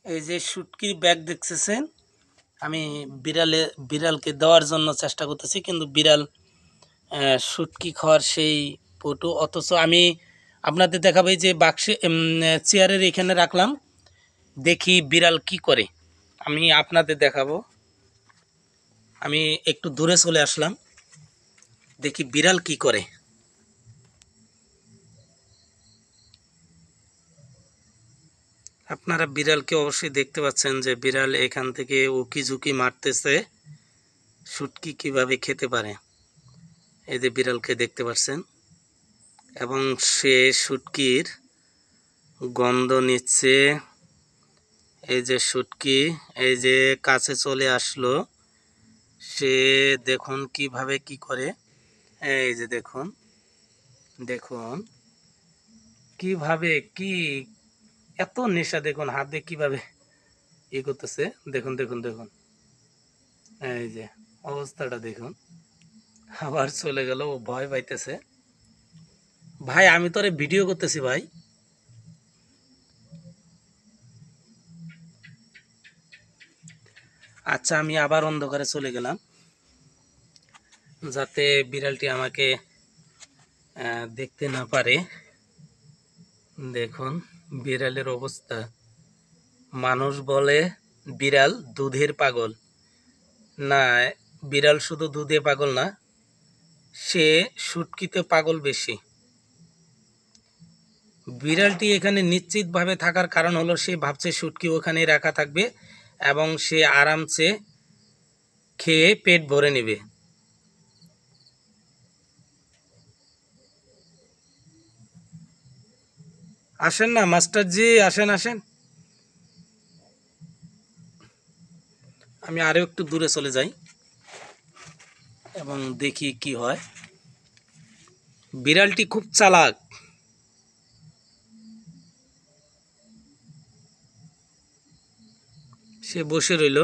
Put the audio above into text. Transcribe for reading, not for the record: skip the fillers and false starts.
এই যে শুটকির ব্যাগ দেখতেছেন, আমি বিড়ালকে দেওয়ার জন্য চেষ্টা করতেছি, কিন্তু বিড়াল শুটকি খাওয়ার সেই পটু। অথচ আমি আপনাদের দেখাবো যে বাক্সে চেয়ারের এখানে রাখলাম, দেখি বিড়াল কি করে। আমি আপনাদের দেখাবো। আমি একটু দূরে চলে আসলাম, দেখি বিড়াল কি করে। আপনারা বিড়ালকে অবশ্যই দেখতে পাচ্ছেন যে বিড়াল এখান থেকে উকি ঝুঁকি মারতেছে শুটকি কিভাবে খেতে পারে। এই যে বিড়ালকে দেখতে পাচ্ছেন, এবং সে শুটকির গন্ধ নিচ্ছে। এই যে শুটকি, এই যে কাছে চলে আসলো, সে দেখুন কিভাবে কি করে। এই যে দেখুন, দেখুন কিভাবে কি এত নেশা, দেখুন হাত দিয়ে কিভাবে ই করতেছে। দেখুন দেখুন দেখুন, এই যে অবস্থাটা দেখুন। আবার চলে গেল, ও ভয় পাইতেছে। ভাই আমি তোরে ভিডিও করতেছি ভাই। আচ্ছা, আমি আবার অন্ধকারে চলে গেলাম যাতে বিড়ালটি আমাকে দেখতে না পারে। দেখুন বিড়ালের অবস্থা। মানুষ বলে বিড়াল দুধের পাগল, না, বিড়াল শুধু দুধে পাগল না, সে শুটকিতে পাগল বেশি। বিড়ালটি এখানে নিশ্চিতভাবে থাকার কারণ হলো সে ভাবছে শুটকি ওখানে রাখা থাকবে এবং সে আরামসে খেয়ে পেট ভরে নেবে। আসেন না মাস্টারজি, আসেন আসেন। আমি আরও একটু দূরে চলে যাই এবং দেখি কি হয়। বিড়ালটি খুব চালাক। সে বসে রইল।